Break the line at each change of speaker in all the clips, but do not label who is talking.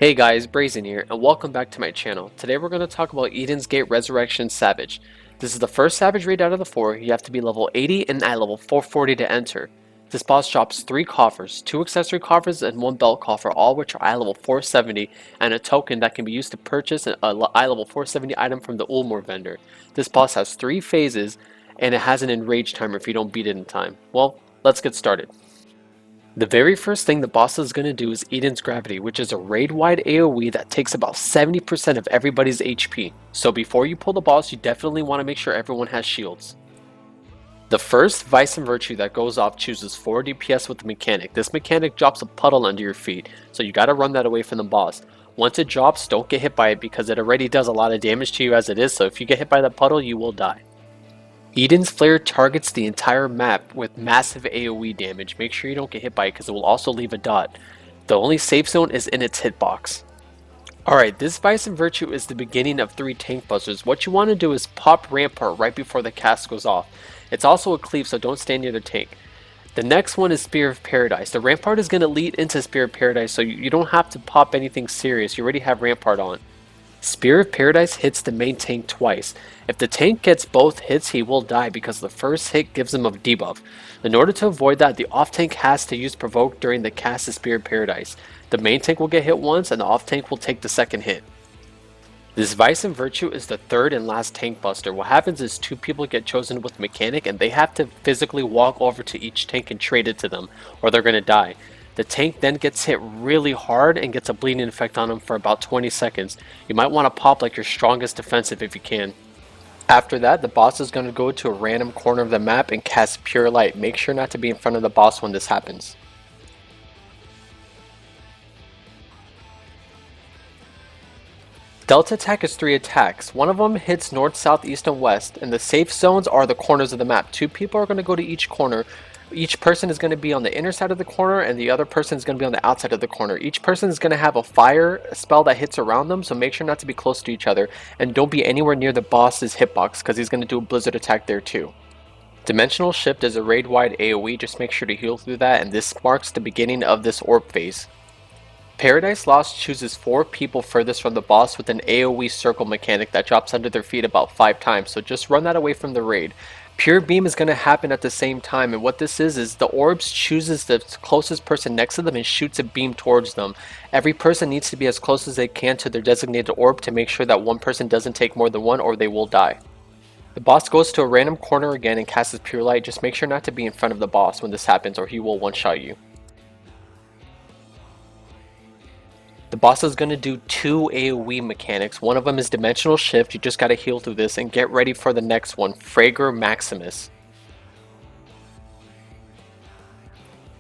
Hey guys, Brazen here, and welcome back to my channel. Today we're going to talk about Eden's Gate Resurrection Savage. This is the first Savage raid out of the 4. You have to be level 80 and at level 440 to enter. This boss drops 3 coffers, 2 accessory coffers and 1 belt coffer, all which are eye level 470, and a token that can be used to purchase an eye level 470 item from the Ulmor vendor. This boss has 3 phases, and it has an enrage timer if you don't beat it in time. Well, let's get started. The very first thing the boss is going to do is Eden's Gravity, which is a raid-wide AoE that takes about 70% of everybody's HP. So before you pull the boss, you definitely want to make sure everyone has shields. The first Vice and Virtue that goes off chooses 4 DPS with the mechanic. This mechanic drops a puddle under your feet, so you gotta run that away from the boss. Once it drops, don't get hit by it because it already does a lot of damage to you as it is, so if you get hit by that puddle, you will die. Eden's Flare targets the entire map with massive AoE damage. Make sure you don't get hit by it because it will also leave a dot. The only safe zone is in its hitbox. Alright, this Vice and Virtue is the beginning of 3 tank busters. What you want to do is pop Rampart right before the cast goes off. It's also a cleave, so don't stand near the tank. The next one is Spear of Paradise. The Rampart is going to lead into Spear of Paradise, so you don't have to pop anything serious. You already have Rampart on. Spear of Paradise hits the main tank twice. If the tank gets both hits, he will die because the first hit gives him a debuff. In order to avoid that, the off tank has to use Provoke during the cast of Spear of Paradise. The main tank will get hit once and the off tank will take the second hit. This Vice and Virtue is the third and last tank buster. What happens is 2 people get chosen with mechanic and they have to physically walk over to each tank and trade it to them or they're going to die. The tank then gets hit really hard and gets a bleeding effect on him for about 20 seconds. You might want to pop like your strongest defensive if you can. After that, the boss is going to go to a random corner of the map and cast Pure Light. Make sure not to be in front of the boss when this happens. Delta attack is 3 attacks. One of them hits north, south, east, and west, and the safe zones are the corners of the map. 2 people are going to go to each corner. Each person is going to be on the inner side of the corner and the other person is going to be on the outside of the corner. Each person is going to have a fire spell that hits around them, so make sure not to be close to each other and don't be anywhere near the boss's hitbox because he's going to do a blizzard attack there too. Dimensional Shift is a raid-wide AoE, just make sure to heal through that, and this marks the beginning of this orb phase. Paradise Lost chooses 4 people furthest from the boss with an AoE circle mechanic that drops under their feet about 5 times, so just run that away from the raid. Pure Beam is going to happen at the same time, and what this is the orbs chooses the closest person next to them and shoots a beam towards them. Every person needs to be as close as they can to their designated orb to make sure that one person doesn't take more than one or they will die. The boss goes to a random corner again and casts Pure Light. Just make sure not to be in front of the boss when this happens or he will one-shot you. The boss is going to do 2 AoE mechanics. One of them is Dimensional Shift. You just got to heal through this and get ready for the next one, Fragor Maximus.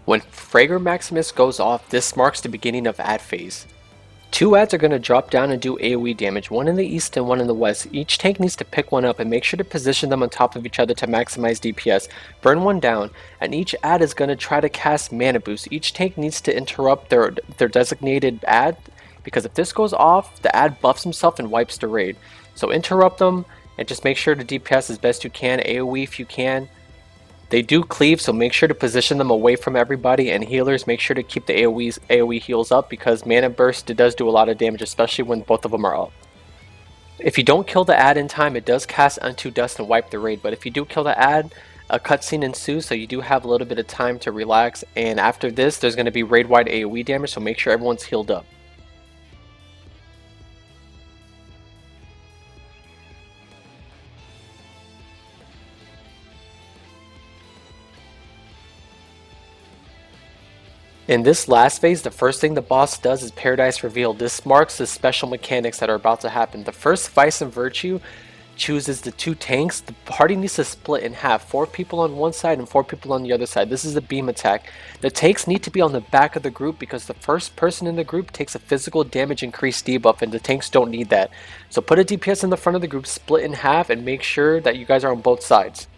When Fragor Maximus goes off, this marks the beginning of ad phase. 2 ads are going to drop down and do AoE damage, one in the east and one in the west. Each tank needs to pick one up and make sure to position them on top of each other to maximize DPS. Burn one down, and each ad is going to try to cast mana boost. Each tank needs to interrupt their designated ad, because if this goes off, the ad buffs himself and wipes the raid. So interrupt them and just make sure to DPS as best you can, AoE if you can. They do cleave, so make sure to position them away from everybody, and healers, make sure to keep the AoE heals up because Mana Burst, it does do a lot of damage, especially when both of them are up. If you don't kill the ad in time, it does cast Unto Dust and wipe the raid, but if you do kill the ad, a cutscene ensues, so you do have a little bit of time to relax, and after this, there's going to be raid-wide AoE damage, so make sure everyone's healed up. In this last phase, the first thing the boss does is Paradise Reveal. This marks the special mechanics that are about to happen. The first Vice and Virtue chooses the 2 tanks. The party needs to split in half, 4 people on one side and 4 people on the other side. This is a beam attack. The tanks need to be on the back of the group because the first person in the group takes a physical damage increase debuff and the tanks don't need that. So put a DPS in the front of the group, split in half, and make sure that you guys are on both sides.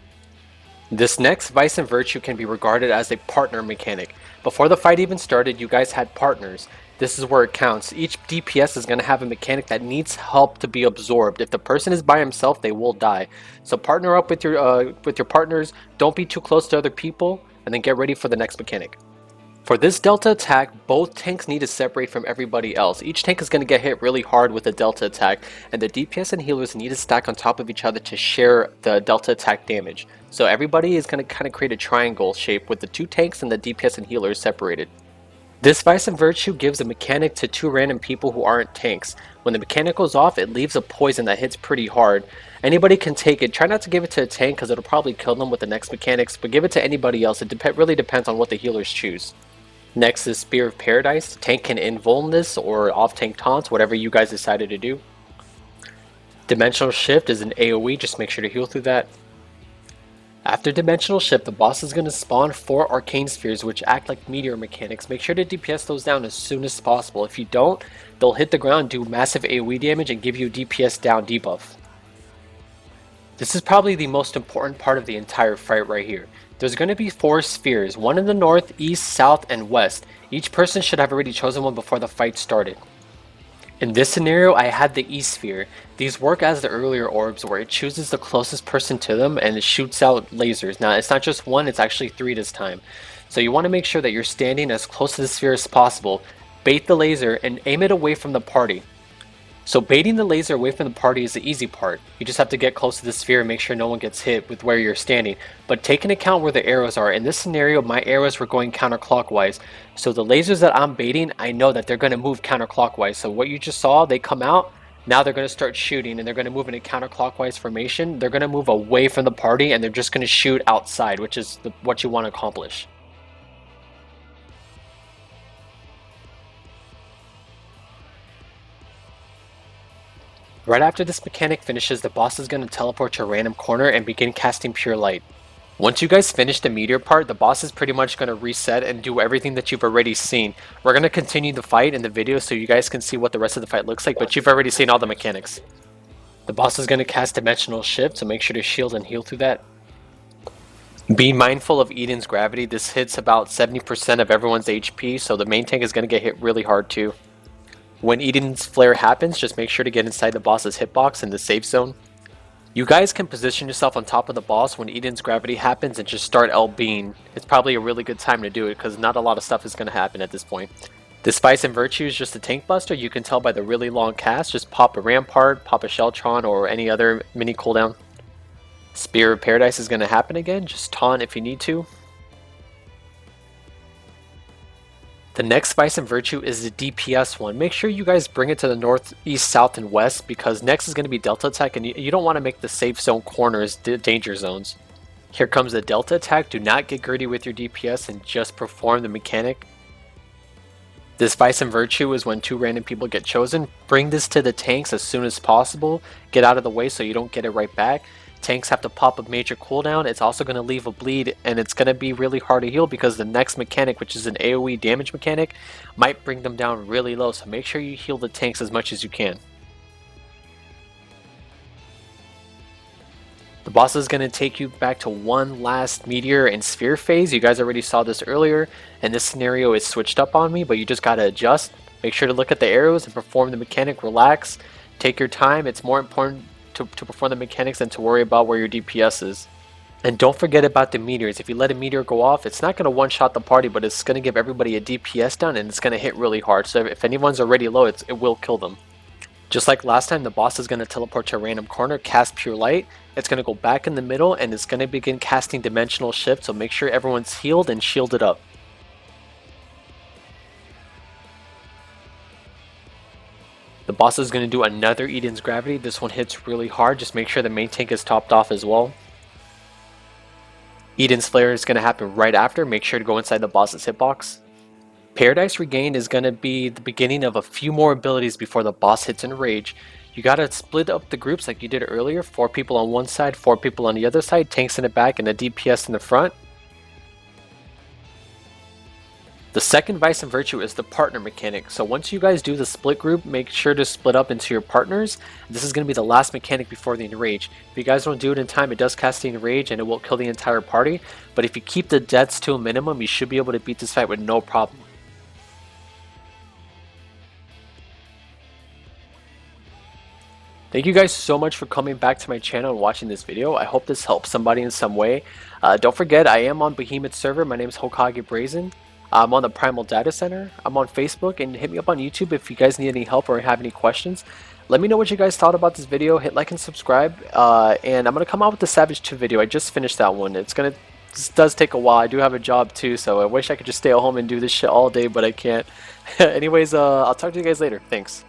This next Vice and Virtue can be regarded as a partner mechanic. Before the fight even started, you guys had partners. This is where it counts. Each DPS is going to have a mechanic that needs help to be absorbed. If the person is by himself, they will die. So partner up with your partners. Don't be too close to other people, and then get ready for the next mechanic. For this Delta attack, both tanks need to separate from everybody else. Each tank is going to get hit really hard with a Delta attack, and the DPS and healers need to stack on top of each other to share the Delta attack damage. So everybody is going to kind of create a triangle shape with the two tanks and the DPS and healers separated. This Vice and Virtue gives a mechanic to two random people who aren't tanks. When the mechanic goes off, it leaves a poison that hits pretty hard. Anybody can take it. Try not to give it to a tank because it'll probably kill them with the next mechanics, but give it to anybody else. It really depends on what the healers choose. Next is Spear of Paradise. Tank can invuln this or off-tank taunts, whatever you guys decided to do. Dimensional Shift is an AoE, just make sure to heal through that. After Dimensional Shift, the boss is going to spawn 4 Arcane Spheres which act like meteor mechanics. Make sure to DPS those down as soon as possible. If you don't, they'll hit the ground, do massive AoE damage, and give you DPS down debuff. This is probably the most important part of the entire fight right here. There's going to be 4 spheres, one in the north, east, south, and west. Each person should have already chosen one before the fight started. In this scenario, I had the east sphere. These work as the earlier orbs where it chooses the closest person to them and it shoots out lasers. Now, it's not just one, it's actually 3 this time. So you want to make sure that you're standing as close to the sphere as possible. Bait the laser and aim it away from the party. So baiting the laser away from the party is the easy part. You just have to get close to the sphere and make sure no one gets hit with where you're standing. But take into account where the arrows are. In this scenario, my arrows were going counterclockwise. So the lasers that I'm baiting, I know that they're going to move counterclockwise. So what you just saw, they come out, now they're going to start shooting and they're going to move in a counterclockwise formation. They're going to move away from the party and they're just going to shoot outside, which is what you want to accomplish. Right after this mechanic finishes, the boss is going to teleport to a random corner and begin casting Pure Light. Once you guys finish the meteor part, the boss is pretty much going to reset and do everything that you've already seen. We're going to continue the fight in the video so you guys can see what the rest of the fight looks like, but you've already seen all the mechanics. The boss is going to cast Dimensional Shift, so make sure to shield and heal through that. Be mindful of Eden's gravity. This hits about 70% of everyone's HP, so the main tank is going to get hit really hard too. When Eden's flare happens, just make sure to get inside the boss's hitbox in the safe zone. You guys can position yourself on top of the boss when Eden's gravity happens and just start LBing. It's probably a really good time to do it because not a lot of stuff is going to happen at this point. This Vice and Virtue is just a tank buster. You can tell by the really long cast. Just pop a Rampart, pop a Sheltron, or any other mini cooldown. Spear of Paradise is going to happen again. Just taunt if you need to. The next Vice and Virtue is the DPS one. Make sure you guys bring it to the north, east, south, and west because next is going to be Delta Attack and you don't want to make the safe zone corners danger zones. Here comes the Delta Attack. Do not get greedy with your DPS and just perform the mechanic. This Vice and Virtue is when 2 random people get chosen. Bring this to the tanks as soon as possible. Get out of the way so you don't get it right back. Tanks have to pop a major cooldown. It's also going to leave a bleed and it's going to be really hard to heal because the next mechanic, which is an AoE damage mechanic, might bring them down really low. So make sure you heal the tanks as much as you can. The boss is going to take you back to one last meteor and sphere phase. You guys already saw this earlier and this scenario is switched up on me, but you just got to adjust. Make sure to look at the arrows and perform the mechanic. Relax. Take your time. It's more important to perform the mechanics than to worry about where your DPS is. And don't forget about the meteors. If you let a meteor go off, it's not going to one-shot the party, but it's going to give everybody a DPS down and it's going to hit really hard. So if anyone's already low, it will kill them. Just like last time, the boss is going to teleport to a random corner, cast Pure Light. It's going to go back in the middle and it's going to begin casting Dimensional Shift. So make sure everyone's healed and shielded up. The boss is going to do another Eden's Gravity. This one hits really hard. Just make sure the main tank is topped off as well. Eden's Flare is going to happen right after. Make sure to go inside the boss's hitbox. Paradise Regained is going to be the beginning of a few more abilities before the boss hits Enrage. You got to split up the groups like you did earlier. 4 people on one side, 4 people on the other side. Tanks in the back and the DPS in the front. The second Vice and Virtue is the partner mechanic. So once you guys do the split group, make sure to split up into your partners. This is going to be the last mechanic before the Enrage. If you guys don't do it in time, it does cast the Enrage and it will kill the entire party. But if you keep the deaths to a minimum, you should be able to beat this fight with no problem. Thank you guys so much for coming back to my channel and watching this video. I hope this helps somebody in some way. Don't forget, I am on Behemoth server. My name is Hokage Brazen. I'm on the Primal Data Center. I'm on Facebook, and hit me up on YouTube if you guys need any help or have any questions. Let me know what you guys thought about this video. Hit like and subscribe. And I'm gonna come out with the Savage 2 video. I just finished that one. This does take a while. I do have a job too, so I wish I could just stay at home and do this shit all day, but I can't. Anyways, I'll talk to you guys later. Thanks.